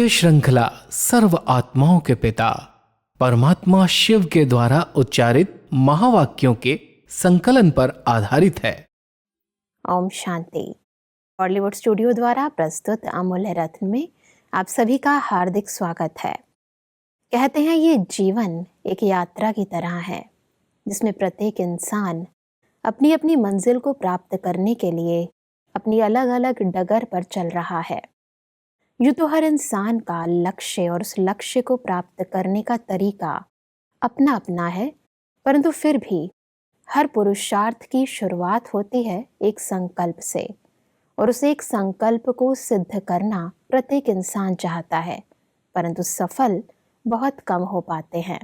श्रृंखला सर्व आत्माओं के पिता परमात्मा शिव के द्वारा उच्चारित महावाक्यों के संकलन पर आधारित है। ओम शांति। बॉलीवुड स्टूडियो द्वारा प्रस्तुत अमूल्य रत्न में आप सभी का हार्दिक स्वागत है। कहते हैं ये जीवन एक यात्रा की तरह है जिसमें प्रत्येक इंसान अपनी अपनी मंजिल को प्राप्त करने के लिए अपनी अलग अलग डगर पर चल रहा है। यूँ तो हर इंसान का लक्ष्य और उस लक्ष्य को प्राप्त करने का तरीका अपना अपना है, परंतु फिर भी हर पुरुषार्थ की शुरुआत होती है एक संकल्प से, और उस एक संकल्प को सिद्ध करना प्रत्येक इंसान चाहता है, परंतु सफल बहुत कम हो पाते हैं।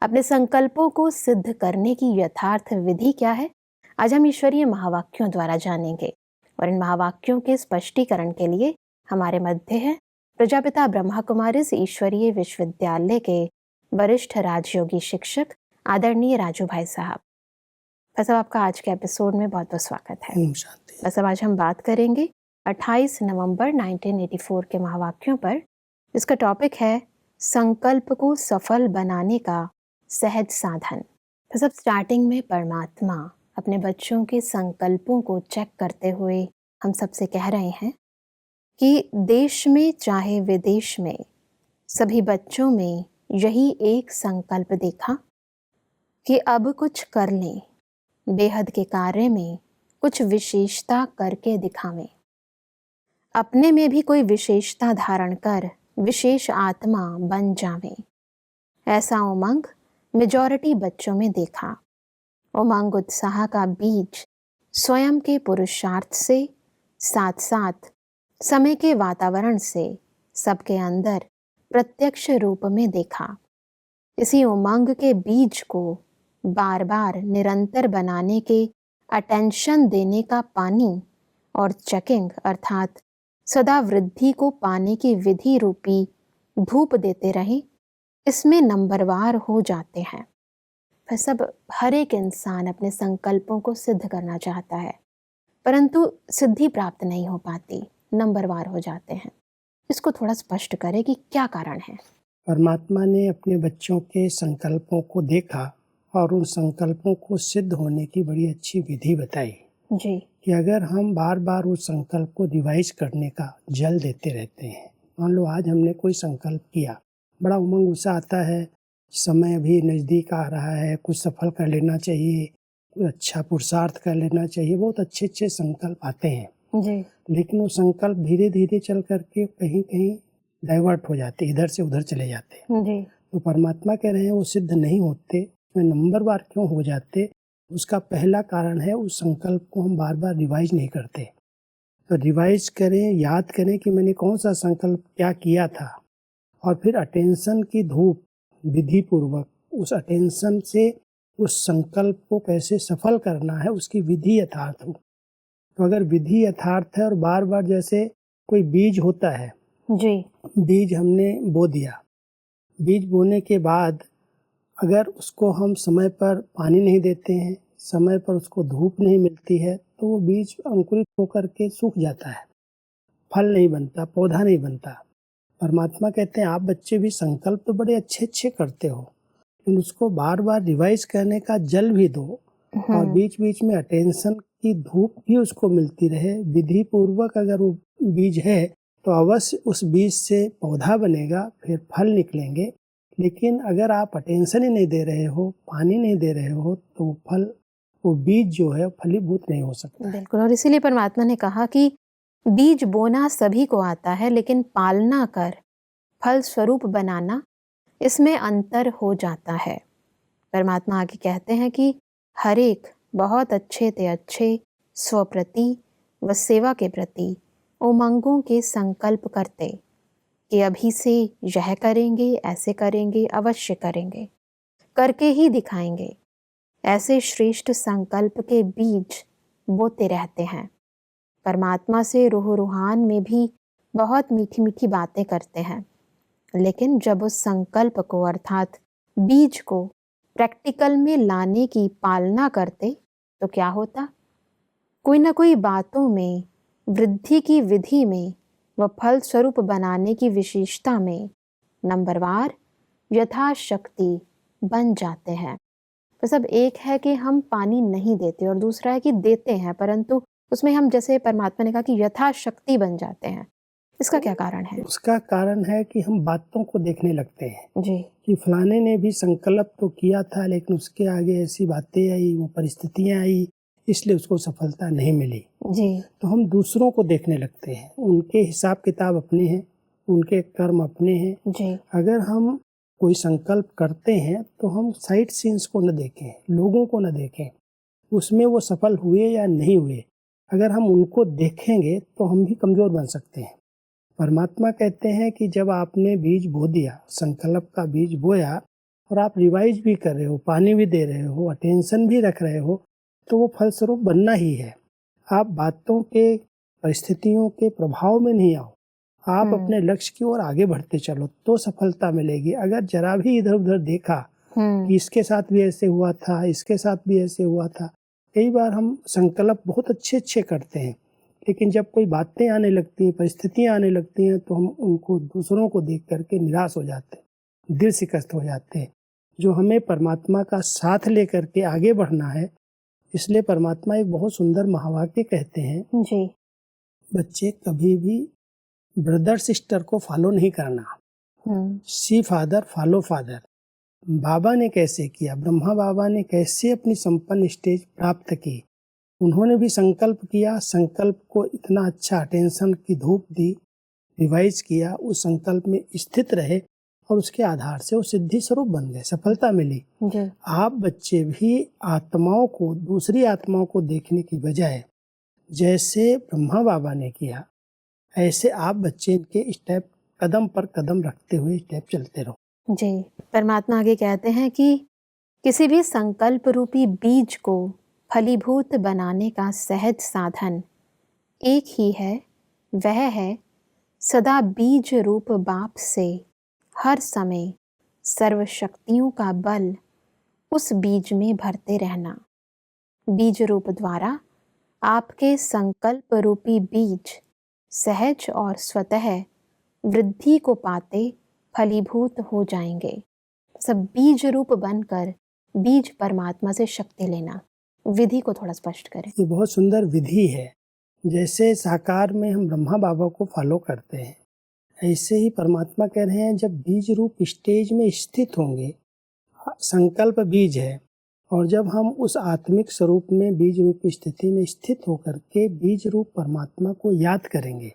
अपने संकल्पों को सिद्ध करने की यथार्थ विधि क्या है, आज हम ईश्वरीय महावाक्यों द्वारा जानेंगे। और इन महावाक्यों के स्पष्टीकरण के लिए हमारे मध्य है प्रजापिता ब्रह्मा कुमारी ईश्वरीय विश्वविद्यालय के वरिष्ठ राजयोगी शिक्षक आदरणीय राजू भाई साहब। बस अब आपका आज के एपिसोड में बहुत बहुत स्वागत है। बस अब आज हम बात करेंगे 28 नवंबर 1984 के महावाक्यों पर, जिसका टॉपिक है संकल्प को सफल बनाने का सहज साधन। बस अब स्टार्टिंग में परमात्मा अपने बच्चों के संकल्पों को चेक करते हुए हम सबसे कह रहे हैं कि देश में चाहे विदेश में सभी बच्चों में यही एक संकल्प देखा कि अब कुछ कर लें, बेहद के कार्य में कुछ विशेषता करके दिखावें, अपने में भी कोई विशेषता धारण कर विशेष आत्मा बन जावें। ऐसा उमंग मेजॉरिटी बच्चों में देखा। उमंग उत्साह का बीज स्वयं के पुरुषार्थ से साथ साथ समय के वातावरण से सबके अंदर प्रत्यक्ष रूप में देखा। इसी उमंग के बीज को बार बार निरंतर बनाने के, अटेंशन देने का पानी और चेकिंग अर्थात सदा वृद्धि को पाने की विधि रूपी धूप देते रहे, इसमें नंबरवार हो जाते हैं। फिर सब हर एक इंसान अपने संकल्पों को सिद्ध करना चाहता है, परंतु सिद्धि प्राप्त नहीं हो पाती, नंबरवार हो जाते हैं। इसको थोड़ा स्पष्ट करें कि क्या कारण है। परमात्मा ने अपने बच्चों के संकल्पों को देखा और उन संकल्पों को सिद्ध होने की बड़ी अच्छी विधि बताई जी कि अगर हम बार बार उस संकल्प को रिवाइज करने का जल देते रहते हैं। मान लो आज हमने कोई संकल्प किया, बड़ा उमंग उत्साह आता है, समय भी नज़दीक आ रहा है, कुछ सफल कर लेना चाहिए, कुछ अच्छा पुरुषार्थ कर लेना चाहिए, बहुत अच्छे अच्छे संकल्प आते हैं जी। लेकिन वो संकल्प धीरे धीरे चल करके कहीं कहीं डाइवर्ट हो जाते, इधर से उधर चले जाते हैं जी। तो परमात्मा कह रहे हैं वो सिद्ध नहीं होते, उसमें नंबरवार क्यों हो जाते। उसका पहला कारण है उस संकल्प को हम बार बार रिवाइज नहीं करते। तो रिवाइज करें, याद करें कि मैंने कौन सा संकल्प क्या किया था, और फिर अटेंशन की धूप विधि पूर्वक उस अटेंशन से उस संकल्प को कैसे सफल करना है उसकी विधि यथार्थ हो। तो अगर विधि यथार्थ है और बार बार जैसे कोई बीज होता है जी। बीज हमने बो दिया, बीज बोने के बाद अगर उसको हम समय पर पानी नहीं देते हैं, समय पर उसको धूप नहीं मिलती है, तो वो बीज अंकुरित होकर के सूख जाता है, फल नहीं बनता, पौधा नहीं बनता। परमात्मा कहते हैं आप बच्चे भी संकल्प तो बड़े अच्छे अच्छे करते हो, लेकिन उसको बार बार रिवाइज करने का जल भी दो और बीच बीच में अटेंशन की धूप भी उसको मिलती रहे। विधि पूर्वक अगर वो बीज है तो अवश्य उस बीज से पौधा बनेगा, फिर फल निकलेंगे। लेकिन अगर आप अटेंशन ही नहीं दे रहे हो, पानी नहीं दे रहे हो, तो फल, वो बीज जो है फलीभूत नहीं हो सकता। बिल्कुल। और इसीलिए परमात्मा ने कहा कि बीज बोना सभी को आता है, लेकिन पालना कर फल स्वरूप बनाना, इसमें अंतर हो जाता है। परमात्मा आगे कहते हैं कि हर एक बहुत अच्छे ते अच्छे स्वप्रति व सेवा के प्रति उमंगों के संकल्प करते कि अभी से यह करेंगे, ऐसे करेंगे, अवश्य करेंगे, करके ही दिखाएंगे। ऐसे श्रेष्ठ संकल्प के बीज बोते रहते हैं। परमात्मा से रूह रूहान में भी बहुत मीठी मीठी बातें करते हैं, लेकिन जब उस संकल्प को अर्थात बीज को प्रैक्टिकल में लाने की पालना करते तो क्या होता, कोई ना कोई बातों में, वृद्धि की विधि में व फल स्वरूप बनाने की विशेषता में नंबरवार यथाशक्ति बन जाते हैं। तो सब एक है कि हम पानी नहीं देते और दूसरा है कि देते हैं, परंतु उसमें हम, जैसे परमात्मा ने कहा कि यथाशक्ति बन जाते हैं। इसका क्या कारण है? उसका कारण है कि हम बातों को देखने लगते हैं जी कि फलाने ने भी संकल्प तो किया था, लेकिन उसके आगे ऐसी बातें आई, वो परिस्थितियां आई, इसलिए उसको सफलता नहीं मिली। जी तो हम दूसरों को देखने लगते हैं, उनके हिसाब किताब अपने हैं, उनके कर्म अपने हैं। जी अगर हम कोई संकल्प करते हैं तो हम साइड सीन्स को न देखें, लोगों को न देखें, उसमें वो सफल हुए या नहीं हुए। अगर हम उनको देखेंगे तो हम भी कमज़ोर बन सकते हैं। परमात्मा कहते हैं कि जब आपने बीज बो दिया, संकल्प का बीज बोया, और आप रिवाइज भी कर रहे हो, पानी भी दे रहे हो, अटेंशन भी रख रहे हो, तो वो फलस्वरूप बनना ही है। आप बातों के, परिस्थितियों के प्रभाव में नहीं आओ, आप अपने लक्ष्य की ओर आगे बढ़ते चलो तो सफलता मिलेगी। अगर जरा भी इधर उधर देखा कि इसके साथ भी ऐसे हुआ था, इसके साथ भी ऐसे हुआ था, कई बार हम संकल्प बहुत अच्छे अच्छे करते हैं, लेकिन जब कोई बातें आने लगती हैं, परिस्थितियां आने लगती हैं, तो हम उनको, दूसरों को देख करके निराश हो जाते हैं, दिल शिकस्त हो जाते हैं। जो हमें परमात्मा का साथ लेकर के आगे बढ़ना है, इसलिए परमात्मा एक बहुत सुंदर महावाक्य कहते हैं, जी बच्चे कभी भी ब्रदर सिस्टर को फॉलो नहीं करना, सी फादर फॉलो फादर। बाबा ने कैसे किया, ब्रह्मा बाबा ने कैसे अपनी संपन्न स्टेज प्राप्त की। उन्होंने भी संकल्प किया, संकल्प को इतना अच्छा अटेंशन की धूप दी, रिवाइज किया, उस संकल्प में स्थित रहे और उसके आधार से वो सिद्धि स्वरूप बन गए, सफलता मिली। जी आप बच्चे भी आत्माओं को, दूसरी आत्माओं को देखने की बजाय जैसे ब्रह्मा बाबा ने किया, ऐसे आप बच्चे के स्टेप, कदम पर कदम रखते हुए स्टेप चलते रहो। जी परमात्मा आगे कहते हैं कि किसी भी संकल्प रूपी बीज को फलीभूत बनाने का सहज साधन एक ही है, वह है सदा बीज रूप बाप से हर समय सर्वशक्तियों का बल उस बीज में भरते रहना। बीज रूप द्वारा आपके संकल्प रूपी बीज सहज और स्वतः वृद्धि को पाते फलीभूत हो जाएंगे। सब बीज रूप बनकर बीज परमात्मा से शक्ति लेना। विधि को थोड़ा स्पष्ट करें। ये बहुत सुंदर विधि है। जैसे साकार में हम ब्रह्मा बाबा को फॉलो करते हैं, ऐसे ही परमात्मा कह रहे हैं, जब बीज रूप स्टेज में स्थित होंगे, संकल्प बीज है, और जब हम उस आत्मिक स्वरूप में बीज रूप स्थिति में स्थित होकर के बीज रूप परमात्मा को याद करेंगे,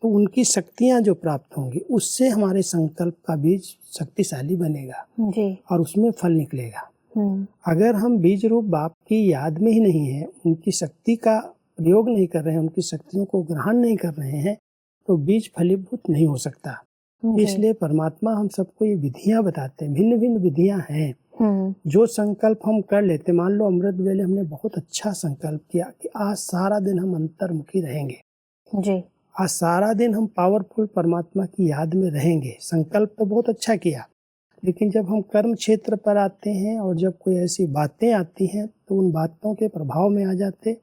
तो उनकी शक्तियां जो प्राप्त होंगी, उससे हमारे संकल्प का बीज शक्तिशाली बनेगा जी और उसमें फल निकलेगा। अगर हम बीज रूप बाप की याद में ही नहीं है, उनकी शक्ति का प्रयोग नहीं कर रहे हैं, उनकी शक्तियों को ग्रहण नहीं कर रहे हैं, तो बीज फलीभूत नहीं हो सकता। इसलिए परमात्मा हम सबको ये विधियां बताते हैं, भिन्न भिन्न विधियां हैं। जो संकल्प हम कर लेते, मान लो अमृत वेले हमने बहुत अच्छा संकल्प किया कि आज सारा दिन हम अंतर्मुखी रहेंगे जी, आज सारा दिन हम पावरफुल परमात्मा की याद में रहेंगे। संकल्प तो बहुत अच्छा किया, लेकिन जब हम कर्म क्षेत्र पर आते हैं और जब कोई ऐसी बातें आती हैं, तो उन बातों के प्रभाव में आ जाते,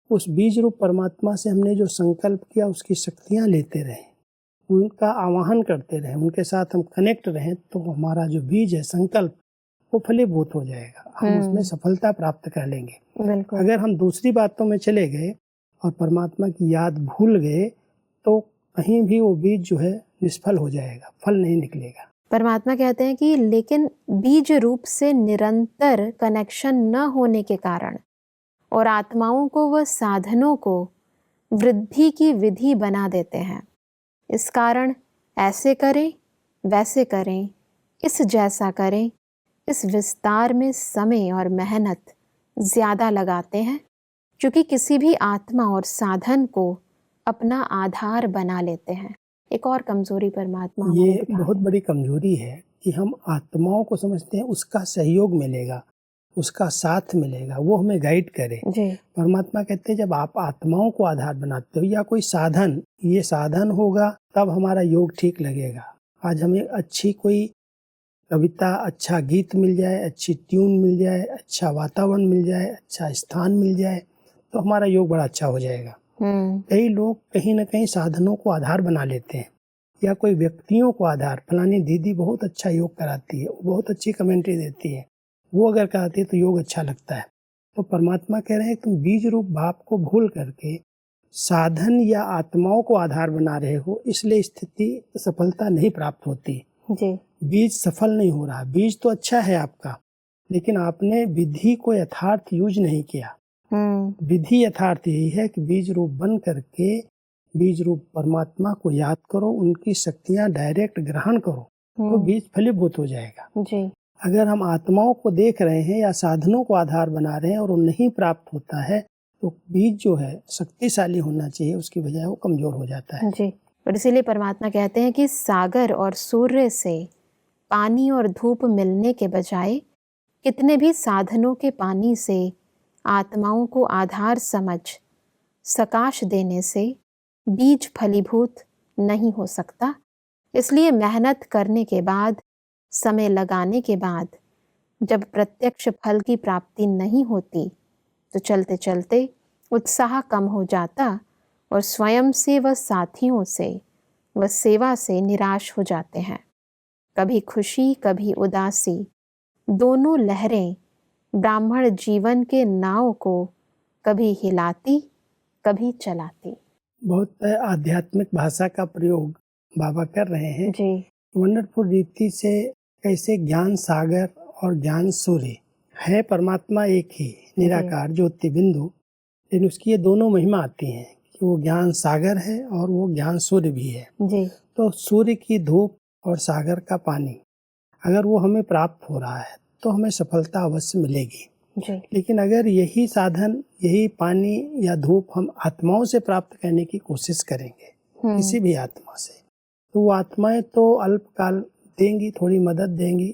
उस बीज रूप परमात्मा से हमने जो संकल्प किया उसकी शक्तियाँ लेते रहें, उनका आवाहन करते रहें, उनके साथ हम कनेक्ट रहें, तो हमारा जो बीज है संकल्प, वो फलीभूत हो जाएगा, हम उसमें सफलता प्राप्त कर लेंगे। बिल्कुल। अगर हम दूसरी बातों में चले गए और परमात्मा की याद भूल गए, तो कहीं भी वो बीज जो है निष्फल हो जाएगा, फल नहीं निकलेगा। परमात्मा कहते हैं कि लेकिन बीज रूप से निरंतर कनेक्शन न होने के कारण और आत्माओं को व साधनों को वृद्धि की विधि बना देते हैं। इस कारण ऐसे करें, वैसे करें, इस जैसा करें, इस विस्तार में समय और मेहनत ज़्यादा लगाते हैं, क्योंकि किसी भी आत्मा और साधन को अपना आधार बना लेते हैं। एक और कमजोरी परमात्मा ये बहुत बड़ी कमजोरी है कि हम आत्माओं को समझते हैं उसका सहयोग मिलेगा, उसका साथ मिलेगा, वो हमें गाइड करे। परमात्मा कहते हैं जब आप आत्माओं को आधार बनाते हो या कोई साधन, ये साधन होगा तब हमारा योग ठीक लगेगा। आज हमें अच्छी कोई कविता, अच्छा गीत मिल जाए, अच्छी ट्यून मिल जाए, अच्छा वातावरण मिल जाए, अच्छा स्थान मिल जाए, तो हमारा योग बड़ा अच्छा हो जाएगा। कई लोग कहीं ना कहीं साधनों को आधार बना लेते हैं, या कोई व्यक्तियों को आधार, फलानी दीदी बहुत अच्छा योग कराती है, वो बहुत अच्छी कमेंट्री देती है, वो अगर कराती है तो योग अच्छा लगता है। तो परमात्मा कह रहे हैं तुम बीज रूप भाव को भूल करके साधन या आत्माओं को आधार बना रहे हो, इसलिए स्थिति सफलता नहीं प्राप्त होती जी। बीज सफल नहीं हो रहा। बीज तो अच्छा है आपका, लेकिन आपने विधि को यथार्थ यूज नहीं किया। विधि यथार्थ यही है कि बीज रूप बन करके बीज रूप परमात्मा को याद करो, उनकी शक्तियां डायरेक्ट ग्रहण करो, तो बीज फलीभूत हो जाएगा। जी। अगर हम आत्माओं को देख रहे हैं या साधनों को आधार बना रहे हैं और वो नहीं प्राप्त होता है, तो बीज जो है शक्तिशाली होना चाहिए, उसकी बजाय वो कमजोर हो जाता है। जी। और इसीलिए परमात्मा कहते हैं कि सागर और सूर्य से पानी और धूप मिलने के बजाय कितने भी साधनों के पानी से आत्माओं को आधार समझ सकाश देने से बीज फलीभूत नहीं हो सकता। इसलिए मेहनत करने के बाद, समय लगाने के बाद जब प्रत्यक्ष फल की प्राप्ति नहीं होती, तो चलते चलते उत्साह कम हो जाता और स्वयं से व साथियों से व सेवा से निराश हो जाते हैं। कभी खुशी कभी उदासी, दोनों लहरें ब्राह्मण जीवन के नाव को कभी हिलाती कभी चलाती। बहुत आध्यात्मिक भाषा का प्रयोग बाबा कर रहे हैं जी। वंडरफुल रीति से। कैसे ज्ञान सागर और ज्ञान सूर्य है, परमात्मा एक ही निराकार ज्योति बिंदु, लेकिन उसकी ये दोनों महिमा आती हैं कि वो ज्ञान सागर है और वो ज्ञान सूर्य भी है। जी। तो सूर्य की धूप और सागर का पानी अगर वो हमें प्राप्त हो रहा है तो हमें सफलता अवश्य मिलेगी। जी। लेकिन अगर यही साधन, यही पानी या धूप हम आत्माओं से प्राप्त करने की कोशिश करेंगे, किसी भी आत्मा से, तो वो आत्माएं तो अल्पकाल देंगी, थोड़ी मदद देंगी,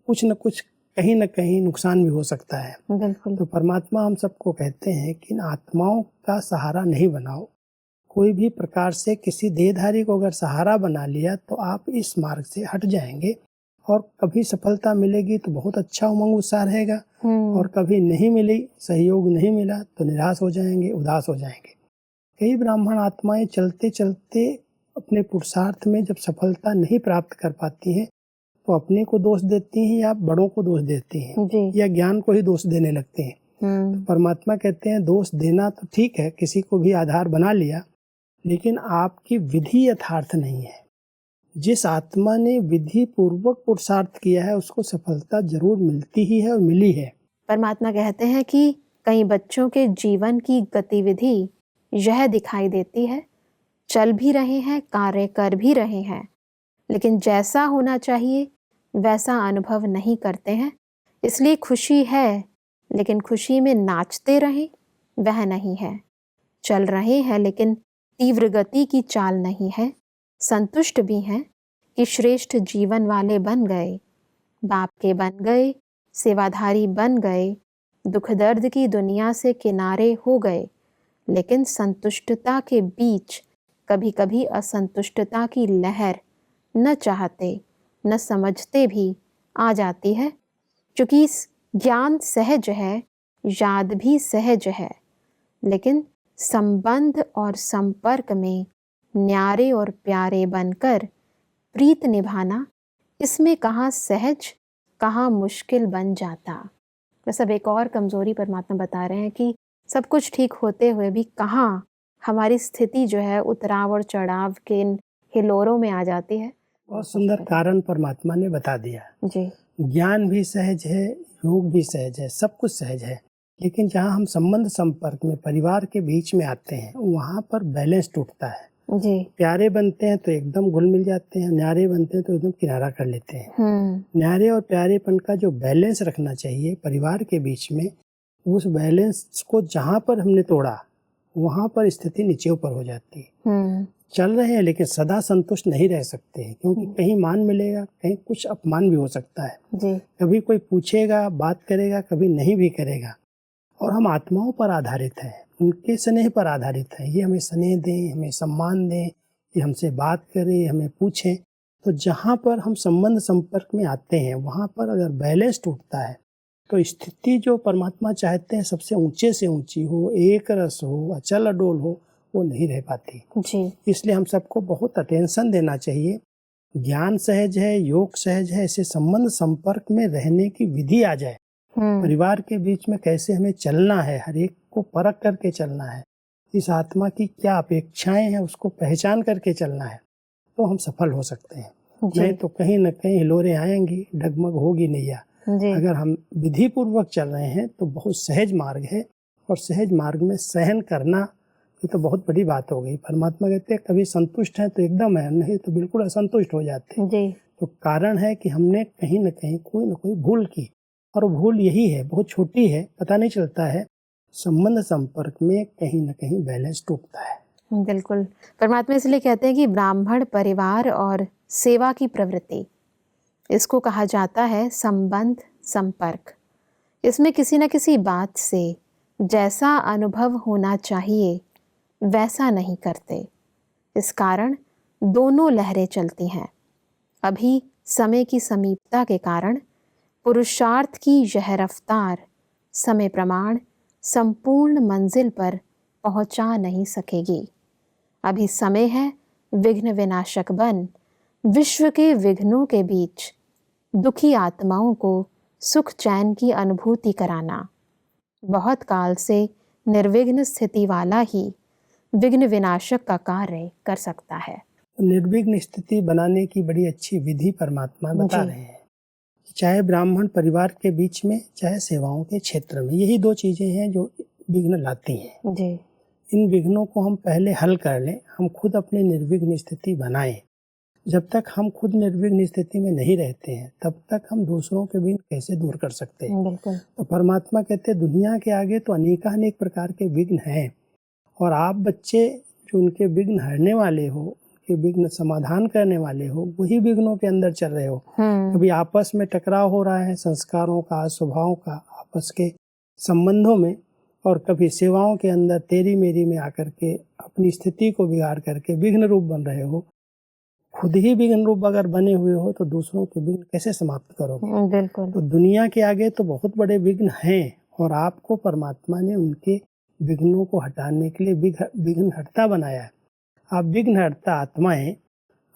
कुछ न कुछ कहीं न कहीं नुकसान भी हो सकता है। बिल्कुल। तो परमात्मा हम सबको कहते हैं कि इन आत्माओं का सहारा नहीं बनाओ। कोई भी प्रकार से किसी देहधारी को अगर सहारा बना लिया तो आप इस मार्ग से हट जाएंगे, और कभी सफलता मिलेगी तो बहुत अच्छा उमंग उत्साह रहेगा, और कभी नहीं मिली, सहयोग नहीं मिला तो निराश हो जाएंगे, उदास हो जाएंगे। कई ब्राह्मण आत्माएं चलते चलते अपने पुरुषार्थ में जब सफलता नहीं प्राप्त कर पाती हैं तो अपने को दोष देती हैं या बड़ों को दोष देती हैं, या ज्ञान को ही दोष देने लगते हैं। तो परमात्मा कहते हैं दोष देना तो ठीक है, किसी को भी आधार बना लिया, लेकिन आपकी विधि यथार्थ नहीं है। जिस आत्मा ने विधि पूर्वक पुरुषार्थ किया है उसको सफलता जरूर मिलती ही है और मिली है। परमात्मा कहते हैं कि कई बच्चों के जीवन की गतिविधि यह दिखाई देती है, चल भी रहे हैं, कार्य कर भी रहे हैं, लेकिन जैसा होना चाहिए वैसा अनुभव नहीं करते हैं। इसलिए खुशी है, लेकिन खुशी में नाचते रहें वह नहीं है। चल रहे हैं लेकिन तीव्र गति की चाल नहीं है। संतुष्ट भी हैं कि श्रेष्ठ जीवन वाले बन गए, बाप के बन गए, सेवाधारी बन गए, दुख दर्द की दुनिया से किनारे हो गए, लेकिन संतुष्टता के बीच कभी कभी असंतुष्टता की लहर न चाहते न समझते भी आ जाती है। क्योंकि ज्ञान सहज है, याद भी सहज है, लेकिन संबंध और संपर्क में न्यारे और प्यारे बनकर प्रीत निभाना, इसमें कहाँ सहज कहाँ मुश्किल बन जाता। बस अब एक और कमजोरी परमात्मा बता रहे हैं कि सब कुछ ठीक होते हुए भी कहाँ हमारी स्थिति जो है उतराव और चढ़ाव के हिलोरों में आ जाती है। बहुत सुंदर कारण परमात्मा ने बता दिया। जी। ज्ञान भी सहज है, योग भी सहज है, सब कुछ सहज है, लेकिन जहाँ हम संबंध संपर्क में परिवार के बीच में आते हैं वहाँ पर बैलेंस टूटता है। जी। प्यारे बनते हैं तो एकदम घुल मिल जाते हैं, न्यारे बनते हैं तो एकदम किनारा कर लेते हैं। न्यारे और प्यारेपन का जो बैलेंस रखना चाहिए परिवार के बीच में, उस बैलेंस को जहाँ पर हमने तोड़ा वहाँ पर स्थिति नीचे ऊपर हो जाती है। चल रहे हैं लेकिन सदा संतुष्ट नहीं रह सकते हैं, क्योंकि कहीं मान मिलेगा, कहीं कुछ अपमान भी हो सकता है। जी। कभी कोई पूछेगा, बात करेगा, कभी नहीं भी करेगा। और हम आत्माओं पर आधारित हैं, उनके स्नेह पर आधारित हैं। ये हमें स्नेह दें, हमें सम्मान दें, ये हमसे बात करें, हमें पूछें। तो जहाँ पर हम संबंध संपर्क में आते हैं वहाँ पर अगर बैलेंस टूटता है तो स्थिति जो परमात्मा चाहते हैं सबसे ऊंचे से ऊंची हो, एक रस हो, अचल अडोल हो, वो नहीं रह पाती। जी। इसलिए हम सबको बहुत अटेंशन देना चाहिए। ज्ञान सहज है, योग सहज है, ऐसे संबंध संपर्क में रहने की विधि आ जाए। परिवार के बीच में कैसे हमें चलना है, हर एक को परख करके चलना है, इस आत्मा की क्या अपेक्षाएं हैं उसको पहचान करके चलना है, तो हम सफल हो सकते हैं। नहीं तो कहीं न कहीं हिलोरें आएंगी, डगमग होगी नैया। अगर हम विधि पूर्वक चल रहे हैं तो बहुत सहज मार्ग है, और सहज मार्ग में सहन करना ये तो बहुत बड़ी बात हो गई। परमात्मा कहते हैं कभी संतुष्ट हैं तो एकदम है, नहीं तो बिल्कुल असंतुष्ट हो जाते हैं। तो कारण है कि हमने कहीं न कहीं कोई न कोई भूल की, और वो भूल यही है, बहुत छोटी है, पता नहीं चलता है, संबंध संपर्क में कहीं न कहीं बैलेंस टूटता है। बिल्कुल, परमात्मा इसलिए कहते हैं कि ब्राह्मण परिवार और सेवा की प्रवृत्ति, इसको कहा जाता है संबंध संपर्क। इसमें किसी न किसी बात से जैसा अनुभव होना चाहिए वैसा नहीं करते, इस कारण दोनों लहरें चलती हैं। अभी समय की समीपता के कारण पुरुषार्थ की यह रफ्तार समय प्रमाण संपूर्ण मंजिल पर पहुंचा नहीं सकेगी। अभी समय है विघ्न विनाशक बन विश्व के विघ्नों के बीच दुखी आत्माओं को सुख चैन की अनुभूति कराना। बहुत काल से निर्विघ्न स्थिति वाला ही विघ्न विनाशक का कार्य कर सकता है। निर्विघ्न स्थिति बनाने की बड़ी अच्छी विधि परमात्मा बता रहे हैं, चाहे ब्राह्मण परिवार के बीच में, चाहे सेवाओं के क्षेत्र में। यही दो चीजें हैं जो विघ्न लाती हैं। जी। इन विघ्नों को हम पहले हल कर लें, हम खुद अपनी निर्विघ्न स्थिति बनाएं। जब तक हम खुद निर्विघ्न स्थिति में नहीं रहते हैं तब तक हम दूसरों के विघ्न कैसे दूर कर सकते हैं। बिल्कुल। तो परमात्मा कहते हैं दुनिया के आगे तो अनेक प्रकार के विघ्न हैं, और आप बच्चे जो उनके विघ्न हरने वाले हो, उनके विघ्न समाधान करने वाले हो, वही विघ्नों के अंदर चल रहे हो। कभी आपस में टकराव हो रहा है संस्कारों का, स्वभाव का, आपस के संबंधों में, और कभी सेवाओं के अंदर तेरी मेरी में आकर के अपनी स्थिति को बिगाड़ करके विघ्न रूप बन रहे हो। खुद ही विघ्न रूप अगर बने हुए हो तो दूसरों के विघ्न कैसे समाप्त करोगे। बिल्कुल। तो दुनिया के आगे तो बहुत बड़े विघ्न हैं, और आपको परमात्मा ने उनके विघ्नों को हटाने के लिए विघ्न हर्ता बनाया है। आप विघ्न हर्ता आत्माएं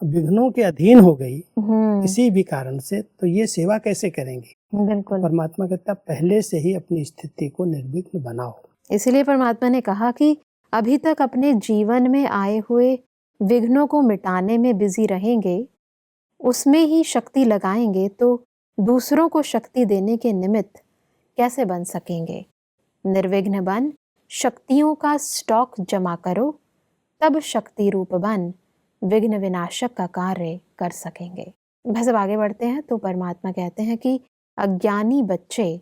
विघ्नों के अधीन हो गई किसी भी कारण से, तो ये सेवा कैसे करेंगे। बिल्कुल। परमात्मा कहता पहले से ही अपनी स्थिति को निर्विघ्न बनाओ। इसलिए परमात्मा ने कहा कि अभी तक अपने जीवन में आए हुए विघ्नों को मिटाने में बिजी रहेंगे, उसमें ही शक्ति लगाएंगे, तो दूसरों को शक्ति देने के निमित्त कैसे बन सकेंगे। निर्विघ्न बन शक्तियों का स्टॉक जमा करो, तब शक्ति रूप बन विघ्न विनाशक का कार्य कर सकेंगे। बस अब आगे बढ़ते हैं तो परमात्मा कहते हैं कि अज्ञानी बच्चे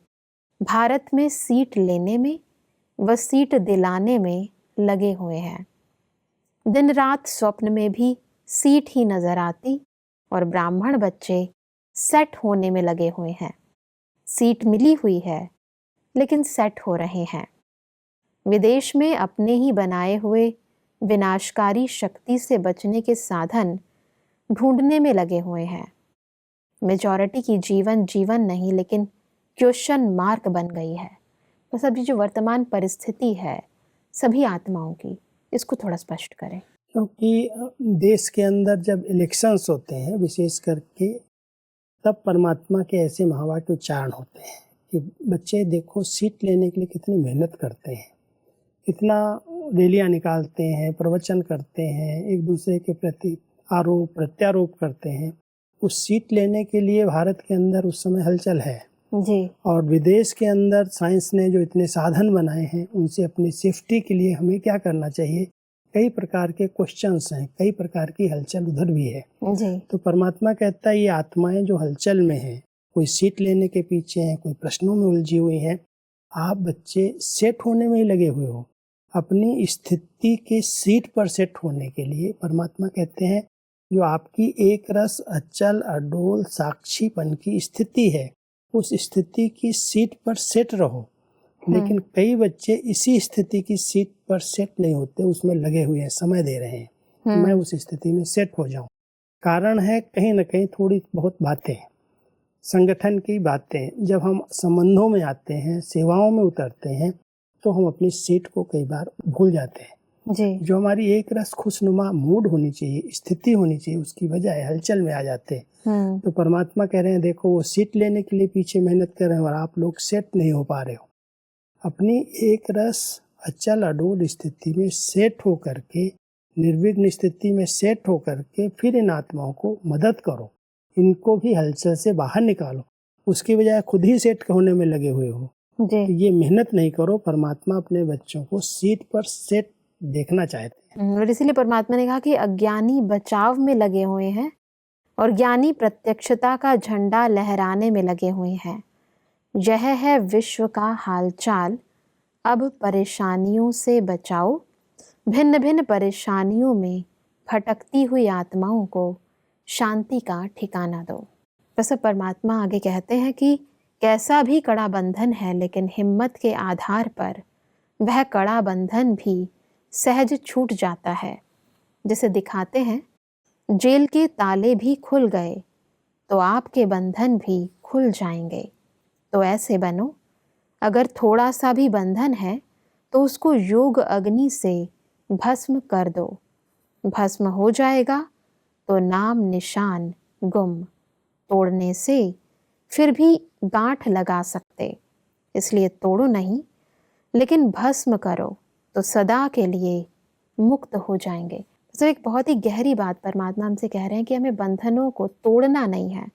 भारत में सीट लेने में व सीट दिलाने में लगे हुए हैं। दिन रात स्वप्न में भी सीट ही नजर आती, और ब्राह्मण बच्चे सेट होने में लगे हुए हैं। सीट मिली हुई है लेकिन सेट हो रहे हैं। विदेश में अपने ही बनाए हुए विनाशकारी शक्ति से बचने के साधन ढूंढने में लगे हुए हैं। मेजॉरिटी की जीवन नहीं लेकिन क्वेश्चन मार्क बन गई है। बस अभी जो वर्तमान परिस्थिति है सभी आत्माओं की, इसको थोड़ा स्पष्ट करें। क्योंकि देश के अंदर जब इलेक्शंस होते हैं विशेष करके, तब परमात्मा के ऐसे महावाक्य उच्चारण होते हैं कि बच्चे देखो सीट लेने के लिए कितनी मेहनत करते हैं, कितना रैलियां निकालते हैं, प्रवचन करते हैं, एक दूसरे के प्रति आरोप प्रत्यारोप करते हैं। उस सीट लेने के लिए भारत के अंदर उस समय हलचल है जी। और विदेश के अंदर साइंस ने जो इतने साधन बनाए हैं उनसे अपनी सेफ्टी के लिए हमें क्या करना चाहिए। कई प्रकार के क्वेश्चंस हैं, कई प्रकार की हलचल उधर भी है जी। तो परमात्मा कहता है ये आत्माएं जो हलचल में हैं, कोई सीट लेने के पीछे हैं, कोई प्रश्नों में उलझी हुई हैं, आप बच्चे सेट होने में ही लगे हुए हो। अपनी स्थिति के सीट पर सेट होने के लिए परमात्मा कहते हैं जो आपकी एक रस अचल अडोल साक्षीपन की स्थिति है, उस स्थिति की सीट पर सेट रहो। लेकिन कई बच्चे इसी स्थिति की सीट पर सेट नहीं होते, उसमें लगे हुए हैं, समय दे रहे हैं मैं उस स्थिति में सेट हो जाऊं। कारण है कहीं ना कहीं थोड़ी बहुत बातें, संगठन की बातें। जब हम संबंधों में आते हैं, सेवाओं में उतरते हैं, तो हम अपनी सीट को कई बार भूल जाते हैं। जी। जो हमारी एक रस खुशनुमा मूड होनी चाहिए, स्थिति होनी चाहिए, उसकी बजाय हलचल में आ जाते हैं। तो परमात्मा कह रहे हैं देखो वो सीट लेने के लिए पीछे मेहनत कर रहे हैं और आप लोग सेट नहीं हो पा रहे हो। अपनी एक रस अचल अडोल स्थिति में सेट हो करके, निर्विघ्न स्थिति में सेट हो करके फिर इन आत्माओं को मदद करो, इनको भी हलचल से बाहर निकालो। उसकी बजाय खुद ही सेट होने में लगे हुए हो। जी। तो ये मेहनत नहीं करो। परमात्मा अपने बच्चों को सीट पर सेट देखना चाहते हैं। और इसीलिए परमात्मा ने कहा कि अज्ञानी बचाव में लगे हुए हैं और ज्ञानी प्रत्यक्षता का झंडा लहराने में लगे हुए हैं। यह है विश्व का हालचाल, अब परेशानियों से बचाओ, भिन्न भिन्न परेशानियों में भटकती हुई आत्माओं को शांति का ठिकाना दो। बस परमात्मा आगे कहते हैं कि कैसा भी कड़ा बंधन है, लेकिन हिम्मत के आधार पर वह कड़ा बंधन भी सहज छूट जाता है। जिसे दिखाते हैं जेल के ताले भी खुल गए तो आपके बंधन भी खुल जाएंगे। तो ऐसे बनो, अगर थोड़ा सा भी बंधन है तो उसको योग अग्नि से भस्म कर दो। भस्म हो जाएगा तो नाम निशान गुम, तोड़ने से फिर भी गांठ लगा सकते, इसलिए तोड़ो नहीं लेकिन भस्म करो तो सदा के लिए मुक्त हो जाएंगे। तो एक बहुत ही गहरी बात परमात्मा हमसे कह रहे हैं कि हमें बंधनों को तोड़ना नहीं है,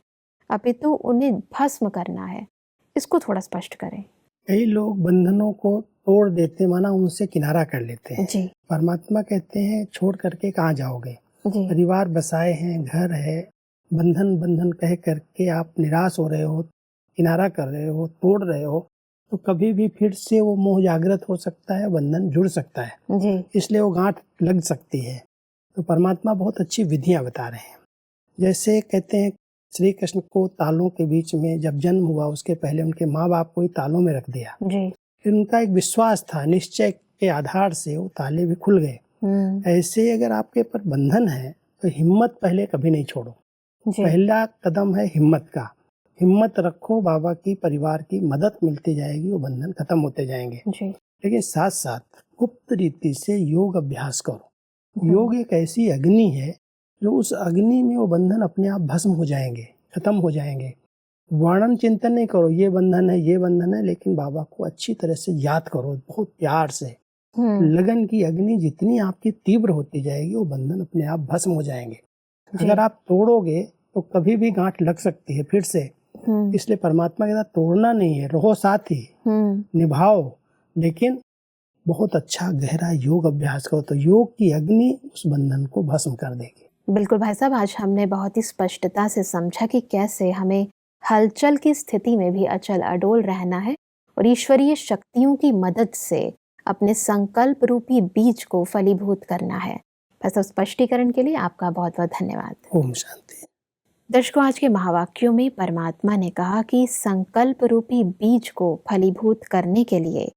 अपितु उन्हें भस्म करना है। इसको थोड़ा स्पष्ट करें। कई लोग बंधनों को तोड़ देते, माना उनसे किनारा कर लेते हैं। जी। परमात्मा कहते हैं छोड़ करके कहाँ जाओगे। जी। परिवार बसाए हैं, घर है, बंधन बंधन कह करके आप निराश हो रहे हो, किनारा कर रहे हो, तोड़ रहे हो, तो कभी भी फिर से वो मोह जागृत हो सकता है, बंधन जुड़ सकता है। जी। इसलिए वो गांठ लग सकती है। तो परमात्मा बहुत अच्छी विधियां बता रहे हैं। जैसे कहते हैं श्री कृष्ण को तालों के बीच में जब जन्म हुआ उसके पहले उनके माँ बाप को ही तालों में रख दिया। जी। फिर उनका एक विश्वास था, निश्चय के आधार से वो ताले भी खुल गए। ऐसे अगर आपके पर बंधन है तो हिम्मत पहले कभी नहीं छोड़ो। पहला कदम है हिम्मत का। हिम्मत रखो, बाबा की परिवार की मदद मिलती जाएगी, वो बंधन खत्म होते जाएंगे। जी। लेकिन साथ साथ गुप्त रीति से योग अभ्यास करो। योग एक ऐसी अग्नि है जो उस अग्नि में वो बंधन अपने आप भस्म हो जाएंगे, खत्म हो जाएंगे। वर्णन चिंतन नहीं करो ये बंधन है ये बंधन है, लेकिन बाबा को अच्छी तरह से याद करो, बहुत प्यार से। लगन की अग्नि जितनी आपकी तीव्र होती जाएगी वो बंधन अपने आप भस्म हो जाएंगे। अगर आप तोड़ोगे तो कभी भी गांठ लग सकती है फिर से। इसलिए परमात्मा के साथ तोड़ना नहीं है, रहो साथ ही, निभाओ, लेकिन बहुत अच्छा गहरा योग अभ्यास करो तो योग की अग्नि उस बंधन को भस्म कर देगी। बिल्कुल भाई साहब, आज हमने बहुत ही स्पष्टता से समझा कि कैसे हमें हलचल की स्थिति में भी अचल अडोल रहना है और ईश्वरीय शक्तियों की मदद से अपने संकल्प रूपी बीज को फलीभूत करना है। बस स्पष्टीकरण के लिए आपका बहुत बहुत धन्यवाद। ओम शांति। दर्शकों, आज के महावाक्यों में परमात्मा ने कहा कि संकल्प रूपी बीज को फलीभूत करने के लिए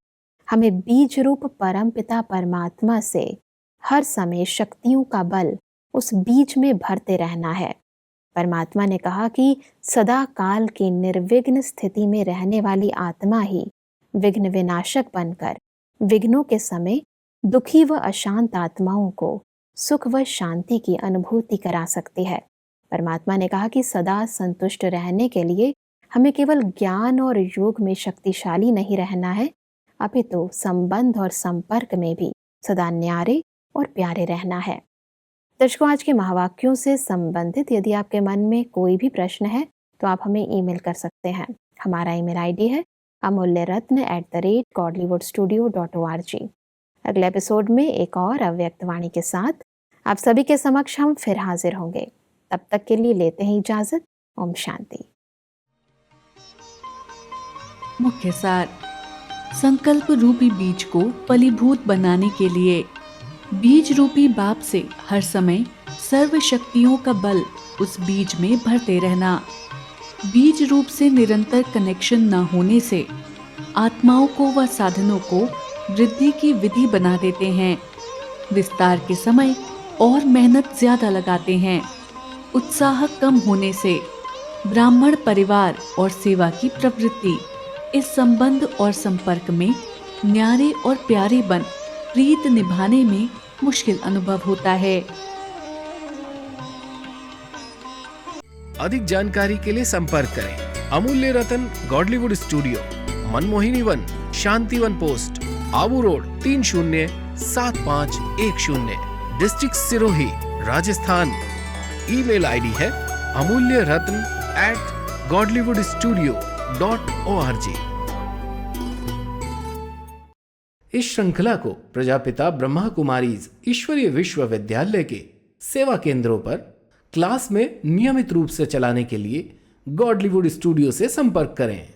हमें बीज रूप परम पिता परमात्मा से हर समय शक्तियों का बल उस बीज में भरते रहना है। परमात्मा ने कहा कि सदा काल की निर्विघ्न स्थिति में रहने वाली आत्मा ही विघ्न विनाशक बनकर विघ्नों के समय दुखी व अशांत आत्माओं को सुख व शांति की अनुभूति करा सकती है। परमात्मा ने कहा कि सदा संतुष्ट रहने के लिए हमें केवल ज्ञान और योग में शक्तिशाली नहीं रहना है, अपितु संबंध और संपर्क में भी सदा न्यारे और प्यारे रहना है। दर्शकों, आज के महावाक्यों से संबंधित यदि आपके मन में कोई भी प्रश्न है तो आप हमें ईमेल कर सकते हैं। हमारा ईमेल आईडी है amulyaratna@godlywoodstudio.org। अगले एपिसोड में एक और अव्यक्त वाणी के साथ आप सभी के समक्ष हम फिर हाजिर होंगे। तब तक के लिए लेते हैं इजाजत। ओम शांति। मुख्य सार, संकल्प रूपी बीज को फलीभूत बनाने के लिए बीज रूपी बाप से हर समय सर्व शक्तियों का बल उस बीज में भरते रहना। बीज रूप से निरंतर कनेक्शन न होने से आत्माओं को व साधनों को वृद्धि की विधि बना देते हैं। विस्तार के समय और मेहनत ज्यादा लगाते हैं। उत्साह कम होने से ब्राह्मण परिवार और सेवा की प्रवृत्ति इस संबंध और संपर्क में न्यारे और प्यारे बन प्रीत निभाने में मुश्किल अनुभव होता है। अधिक जानकारी के लिए संपर्क करें Amulya Ratan Godlywood studio, Manmohini Van, Shantivan post, Abu road 307510, district Sirohi, Rajasthan. Email ID है amulyaratn@godlywoodstudio.org। इस श्रृंखला को प्रजापिता ब्रह्मा कुमारीज ईश्वरीय विश्वविद्यालय के सेवा केंद्रों पर क्लास में नियमित रूप से चलाने के लिए गॉडलीवुड स्टूडियो से संपर्क करें।